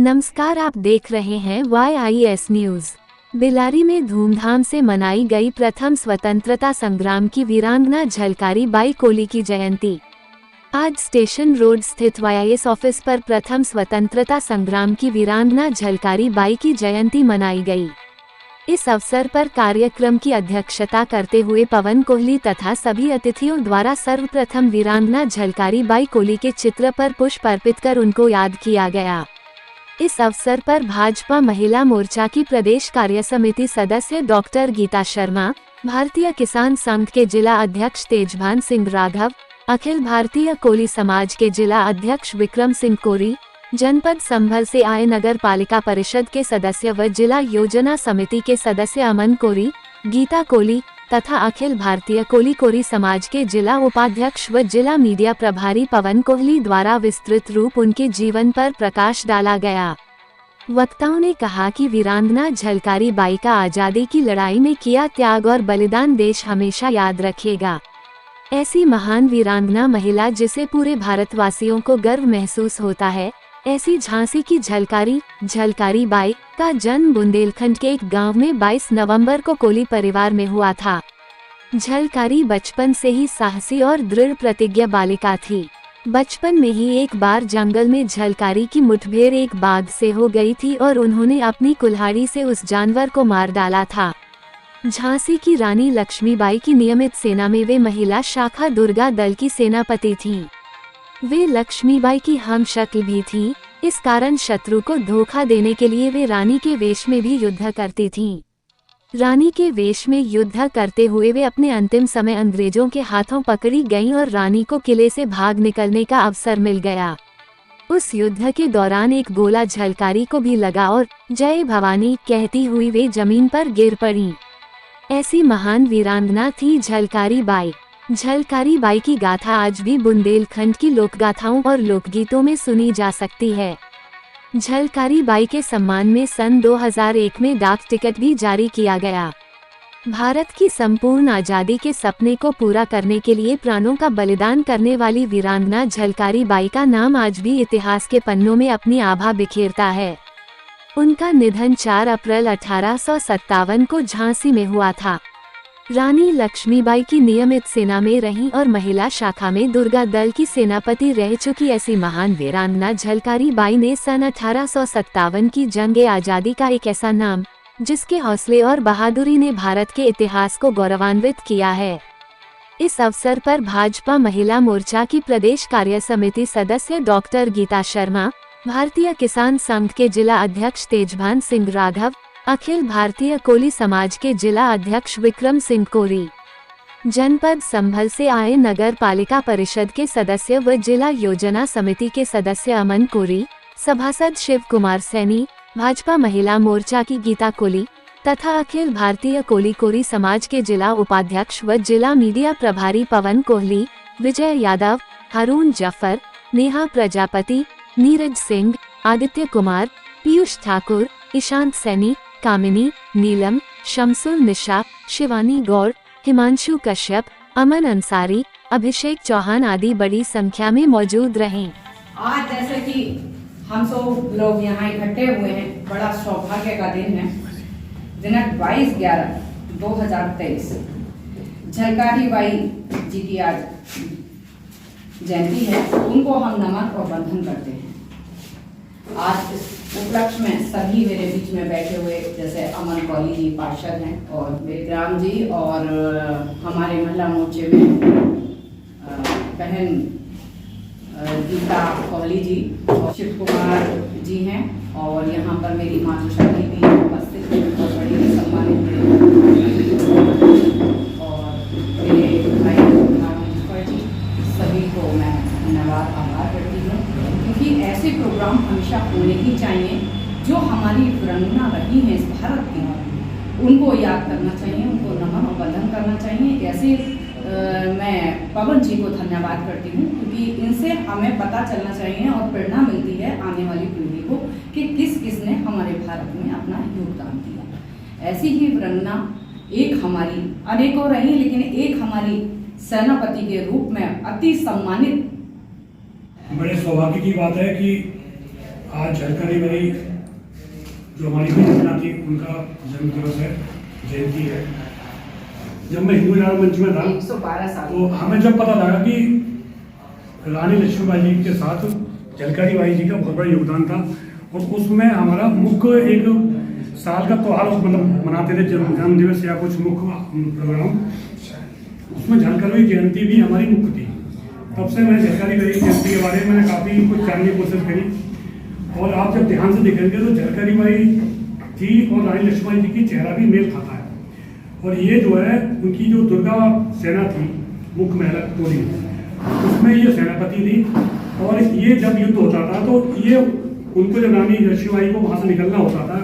नमस्कार, आप देख रहे हैं YIS न्यूज। बेलारी में धूमधाम से मनाई गई प्रथम स्वतंत्रता संग्राम की वीरांगना झलकारी बाई कोली की जयंती। आज स्टेशन रोड स्थित YIS ऑफिस पर प्रथम स्वतंत्रता संग्राम की वीरांगना झलकारी बाई की जयंती मनाई गई। इस अवसर पर कार्यक्रम की अध्यक्षता करते हुए पवन कोहली तथा सभी अतिथियों द्वारा सर्वप्रथम वीरांगना झलकारी बाई कोली के चित्र पर पुष्प अर्पित कर उनको याद किया गया। इस अवसर पर भाजपा महिला मोर्चा की प्रदेश कार्य समिति सदस्य डॉक्टर गीता शर्मा, भारतीय किसान संघ के जिला अध्यक्ष तेजभान सिंह राघव, अखिल भारतीय कोली समाज के जिला अध्यक्ष विक्रम सिंह कोरी, जनपद संभल से आए नगर पालिका परिषद के सदस्य व जिला योजना समिति के सदस्य अमन कोरी, गीता कोली तथा अखिल भारतीय कोली समाज के जिला उपाध्यक्ष व जिला मीडिया प्रभारी पवन कोहली द्वारा विस्तृत रूप उनके जीवन पर प्रकाश डाला गया। वक्ताओं ने कहा कि वीरांगना झलकारी बाई का आज़ादी की लड़ाई में किया त्याग और बलिदान देश हमेशा याद रखेगा। ऐसी महान वीरांगना महिला जिसे पूरे भारतवासियों को गर्व महसूस होता है। ऐसी झांसी की झलकारी बाई का जन्म बुंदेलखंड के एक गांव में 22 नवंबर को कोली परिवार में हुआ था। झलकारी बचपन से ही साहसी और दृढ़ प्रतिज्ञा बालिका थी। बचपन में ही एक बार जंगल में झलकारी की मुठभेड़ एक बाघ से हो गई थी और उन्होंने अपनी कुल्हाड़ी से उस जानवर को मार डाला था। झांसी की रानी लक्ष्मीबाई की नियमित सेना में वे महिला शाखा दुर्गा दल की सेनापति थीं। वे लक्ष्मीबाई की हम शक्ल भी थीं, इस कारण शत्रु को धोखा देने के लिए वे रानी के वेश में भी युद्ध करती थीं। रानी के वेश में युद्ध करते हुए वे अपने अंतिम समय अंग्रेजों के हाथों पकड़ी गईं और रानी को किले से भाग निकलने का अवसर मिल गया। उस युद्ध के दौरान एक गोला झलकारी को भी लगा और जय भवानी कहती हुई वे जमीन पर गिर पड़ी। ऐसी महान वीरांगना थी झलकारी बाई। झलकारी बाई की गाथा आज भी बुंदेलखंड की लोकगाथाओं और लोकगीतों में सुनी जा सकती है। झलकारी बाई के सम्मान में सन 2001 में डाक टिकट भी जारी किया गया। भारत की संपूर्ण आज़ादी के सपने को पूरा करने के लिए प्राणों का बलिदान करने वाली वीरांगना झलकारी बाई का नाम आज भी इतिहास के पन्नों में अपनी आभा बिखेरता है। उनका निधन 4 अप्रैल 1857 को झांसी में हुआ था। रानी लक्ष्मीबाई की नियमित सेना में रहीं और महिला शाखा में दुर्गा दल की सेनापति रह चुकी ऐसी महान वीरांगना झलकारी बाई ने सन 1857 की जंग आज़ादी का एक ऐसा नाम जिसके हौसले और बहादुरी ने भारत के इतिहास को गौरवान्वित किया है। इस अवसर पर भाजपा महिला मोर्चा की प्रदेश कार्य समिति सदस्य डॉक्टर गीता शर्मा, भारतीय किसान संघ के जिला अध्यक्ष तेजभान सिंह राघव, अखिल भारतीय कोली समाज के जिला अध्यक्ष विक्रम सिंह कोरी, जनपद संभल से आए नगर पालिका परिषद के सदस्य व जिला योजना समिति के सदस्य अमन कोरी, सभासद शिव कुमार सैनी, भाजपा महिला मोर्चा की गीता कोली तथा अखिल भारतीय कोली समाज के जिला उपाध्यक्ष व जिला मीडिया प्रभारी पवन कोहली, विजय यादव, हारून जफर, नेहा प्रजापति, नीरज सिंह, आदित्य कुमार, पीयूष ठाकुर, ईशांत सैनी, कामिनी, नीलम, शमसुल निशा, शिवानी गौड़, हिमांशु कश्यप, अमन अंसारी, अभिषेक चौहान आदि बड़ी संख्या में मौजूद रहे। आज जैसे कि हम सब लोग यहाँ इकट्ठे हुए हैं, बड़ा सौभाग्य का दिन है। दिनांक 22/11/2023 झलकारी बाई जी की आज जयंती है। उनको हम नमन और वंदन करते हैं। आज इस उपलक्ष्य में सभी मेरे बीच में बैठे हुए जैसे अमन कोहली जी पार्षद हैं और विक्रम जी और हमारे महिला मोर्चे में बहन गीता कोहली जी और शिव कुमार जी हैं और यहाँ पर मेरी मातृशक्ति भी उपस्थित है और बड़ी सम्मानित और मेरे भाई जी सभी को मैं धन्यवाद आभार करती हूँ, क्योंकि ऐसे प्रोग्राम हमेशा होने ही चाहिए। जो हमारी वीरांगना रही हैं इस भारत की, उनको याद करना चाहिए, उनको नमन और वंदन करना चाहिए। ऐसे मैं पवन जी को धन्यवाद करती हूँ, क्योंकि इनसे हमें पता चलना चाहिए और प्रेरणा मिलती है आने वाली पीढ़ी को कि किस किस ने हमारे भारत में अपना योगदान दिया। ऐसी ही वीरांगना एक हमारी अनेकों रही, लेकिन एक हमारी सेनापति के रूप में अति सम्मानित। बड़े सौभाग्य की बात है कि आज झलकारी बाई जो हमारी बहना थी उनका जन्म दिवस है, जयंती है। जब मैं हिंदू विचार मंच में था 112 साल तो हमें जब पता लगा कि रानी लक्ष्मीबाई जी के साथ झलकारी बाई जी का बहुत बड़ा योगदान था और उसमें हमारा मुख्य एक साल का त्योहार मतलब मनाते थे, जन्म दिवस या कुछ मुख्य प्रोग्राम, उसमें झलकारी जयंती भी हमारी मुख्य थी। तब से मैं झलकारी बाई जयंती के बारे में मैंने काफ़ी कुछ जानने की कोशिश करी और आप जब ध्यान से देखेंगे तो झलकारी बाई थी और रानी लक्ष्मीबाई जी की चेहरा भी मेल खाता है। और ये जो है उनकी जो दुर्गा सेना थी मुख्य महिला टोली, उसमें ये सेनापति थी और ये जब युद्ध होता था तो ये उनको जब रानी लक्ष्मीबाई को वहाँ से निकलना होता था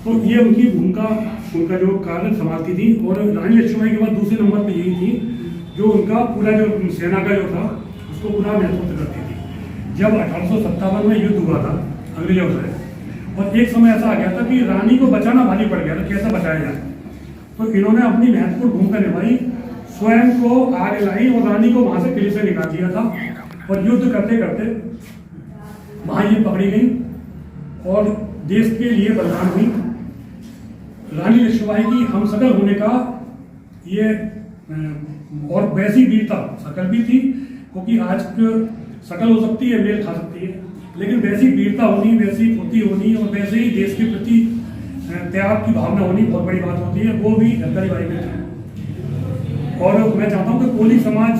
तो ये उनकी भूमिका उनका जो कार्य संभालती थी। और रानी लक्ष्मीबाई के बाद दूसरे नंबर पर यही थी जो उनका पूरा जो सेना का जो था उसको पूरा नेतृत्व करती थी। जब 1857 में युद्ध हुआ था अंग्रेजों से और एक समय ऐसा आ गया था कि रानी को बचाना भारी पड़ गया था, कैसे बचाया जाए, तो इन्होंने अपनी महत्वपूर्ण भूमिका निभाई, स्वयं को आग लाई और रानी को वहां से किले से निकाल दिया था। और युद्ध करते करते वहां ये पकड़ी गई और देश के लिए बलिदान हुई। रानी लक्ष्मीबाई की हम सकल होने का ये और वैसी वीरता सकल भी थी, क्योंकि आज सकल हो सकती है, मेल खा सकती है, लेकिन वैसी वीरता होनी, वैसी फुर्ती होनी और वैसे ही देश के प्रति त्याग की भावना होनी बहुत बड़ी बात होती है, वो भी झलकारी बाई में थी। और मैं चाहता हूँ कि कोली समाज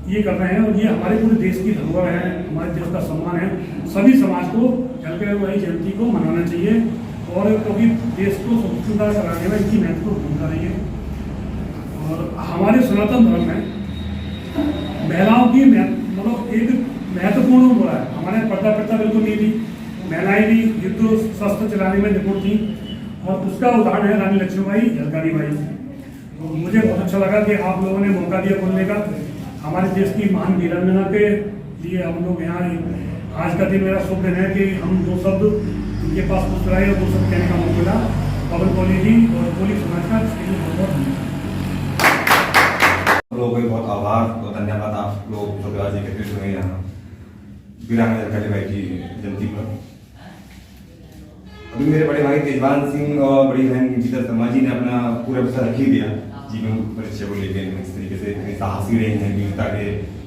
ये कर रहे हैं और ये हमारे पूरे देश की धरोहर है, हमारे देश का सम्मान है। सभी समाज को झलकारी बाई जयंती को मनाना चाहिए और क्योंकि देश को स्वतंत्रता कराने में इनकी महत्वपूर्ण भूमिका रही है। और हमारे सनातन धर्म में महिलाओं की मतलब एक महत्वपूर्ण बोला है, हमारे पर्दा प्रथा बिल्कुल नहीं थी, महिलाएं भी युद्ध शस्त्र चलाने में निपुण थी और उसका उदाहरण है रानी लक्ष्मीबाई झलकारी बाई। तो मुझे बहुत अच्छा लगा कि आप लोगों ने मौका दिया बोलने का। हमारे देश की महान वीरांगना के लिए हम लोग यहाँ आज का दिन मेरा शुभ दिन है कि हम दो शब्द उनके पास मुस्कुराए और दो शब्द कहने का मौका मिला। पवन कोहली जी और कोहली समाज का इसके लिए बहुत बहुत धन्यवाद। लोगों को बहुत आभार और धन्यवाद आप लोग जो आज एकत्रित हुए यहाँ वीरांगना झलकारी बाई की जयंती पर। अभी मेरे बड़े भाई तेजवान सिंह और बड़ी बहन गीता शर्मा जी ने अपना पूरा विषय रख ही दिया जीवन परिचय को लेकर, इस तरीके से इतनी साहसी रही हैं वीरता के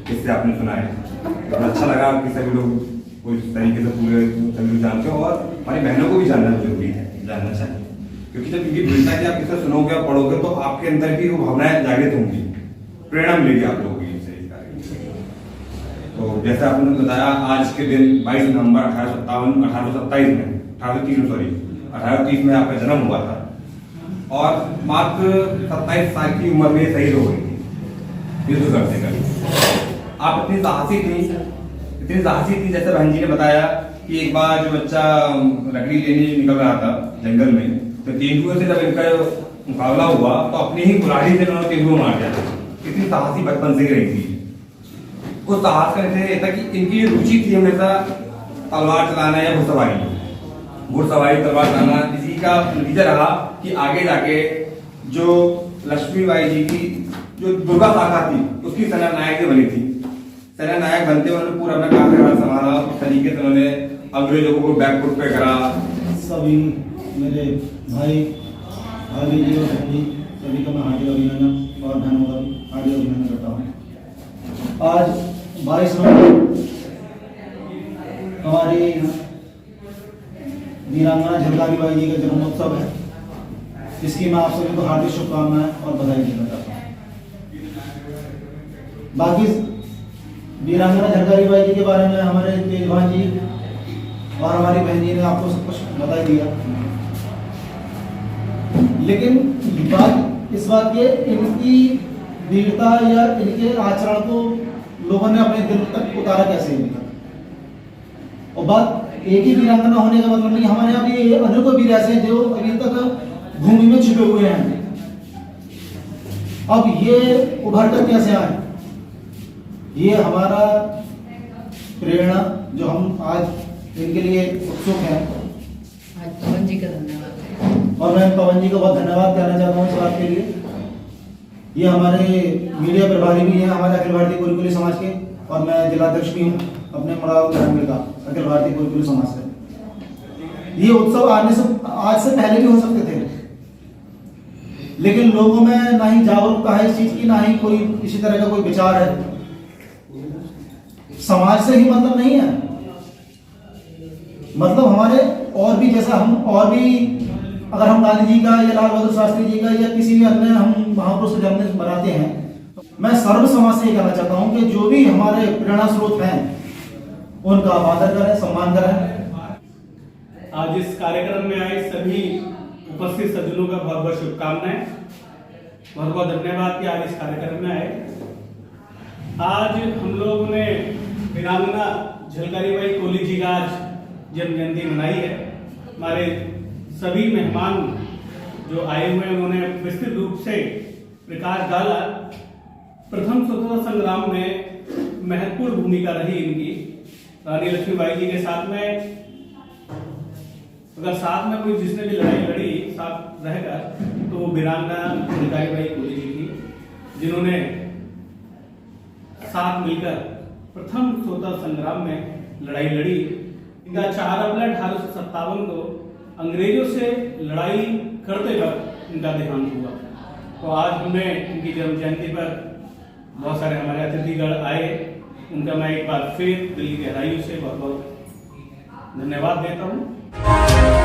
किससे आपने सुना है। तो अच्छा लगा कि सभी लोग कुछ तरीके से पूरे सभी लोग जानते हो और हमारी बहनों को भी जानना जरूरी है, जानना चाहिए, क्योंकि जब इनकी वीरता की आप किसे सुनोगे और पढ़ोगे तो आपके अंदर भी वो भावनाएं जागृत होंगी, प्रेरणा मिलेगी आप लोगों की इनसे। तो जैसे आपने बताया आज के दिन 22 नवंबर 1830 में आपका जन्म हुआ था और मात्र 27 साल की उम्र में शहीद हो गई थी युद्ध करते करते। आप इतनी साहसी थी जैसे बहन जी ने बताया कि एक बार जो बच्चा लकड़ी लेने निकल रहा था जंगल में तो तेंदुए से जब इनका मुकाबला हुआ तो अपनी ही कुल्हाड़ी से उन्होंने तेंदुआ मार दिया। इतनी साहसी बचपन से ही रही थी। वो साहस करते था कि इनकी रुचि थी हमेशा तलवार चलाना या घुड़सवारी तलवार चलाना। इसी का नतीजा रहा कि आगे जाके जो लक्ष्मीबाई जी की जो दुर्गा शाखा थी उसकी सेना नायक भी बनी थी। सेना नायक बनते उन्होंने पूरा अपना कार्यभार संभाला, उस तरीके से उन्होंने अंग्रेजों को बैकफुट पे करा। सभी मेरे भाई भाभी जी और बहन जी सभी का मैं हार्दिक अभिनंदन और बहनों का भी हार्दिक अभिनंदन करता हूँ। आज 22 नवंबर हमारी वीरांगना झलकारी बाई जी का जन्मोत्सव है, इसकी मैं आप सभी को हार्दिक शुभकामनाएं और बधाई देना चाहता हूँ। बाकी वीरांगना झलकारी बाई जी के बारे में हमारे तेजवान जी और हमारी बहन जी ने आपको सब कुछ बता दिया, लेकिन बात इस बात की इनकी वीरता या इनके आचरण को लोगों ने अपने दिल तक उतारा कैसे इनका। और बात एक ही वीरांगना होने का मतलब नहीं, हमारे यहाँ भी अनेकों वीर ऐसे हैं जो अभी तक भूमि में छिपे हुए हैं। अब ये उभर कर कैसे आए, ये हमारा प्रेरणा जो हम आज इनके लिए उत्सुक हैं। पवन जी का धन्यवाद और मैं पवन जी को बहुत धन्यवाद कहना चाहता हूँ इस बात के लिए। ये हमारे मीडिया प्रभारी भी हैं हमारे अखिल भारतीय कोली समाज के और मैं जिलाध्यक्ष भी हूँ अपने मराव ग्रामीण का अखिल भारतीय कुलगुरु समाज से। ये उत्सव आज से पहले भी हो सकते थे, लेकिन लोगों में ना ही जागरूकता है इस चीज की, ना ही कोई इसी तरह का कोई विचार है। समाज से ही मतलब नहीं है, मतलब हमारे और भी, जैसा हम और भी, अगर हम गांधी जी का या लाल बहादुर शास्त्री जी का या किसी भी अन्य हम महापुरुष का जन्मदिन मनाते हैं, मैं सर्व समाज से ये कहना चाहता हूं कि जो भी हमारे प्रेरणा स्रोत हैं उनका आदर करें, सम्मान करें। आज इस कार्यक्रम में आए सभी उपस्थित सज्जनों का बहुत बहुत शुभकामनाएं, बहुत बहुत धन्यवाद कि आज इस कार्यक्रम में आए। आज हम लोगों ने वीरांगना झलकारी बाई कोली जी का आज जन्म जयंती मनाई है। हमारे सभी मेहमान जो आए हुए हैं उन्होंने विस्तृत रूप से प्रकाश डाला। प्रथम स्वतंत्रता संग्राम में महत्वपूर्ण भूमिका रही इनकी। रानी लक्ष्मीबाई जी के साथ में, अगर साथ में कोई जिसने भी लड़ाई लड़ी साथ रहकर, तो वो वीरांगना झलकारी बाई कोली जी थी, जिन्होंने साथ मिलकर प्रथम स्वतंत्रता संग्राम में लड़ाई लड़ी। इनका 4 अप्रैल 1857 को अंग्रेजों से लड़ाई करते वक्त इनका देहांत हुआ। तो आज हमें इनकी जन्म जयंती पर बहुत सारे हमारे अतिथिगण आए, उनका मैं एक बार फिर दिल की गहराइयों से बहुत बहुत धन्यवाद देता हूँ।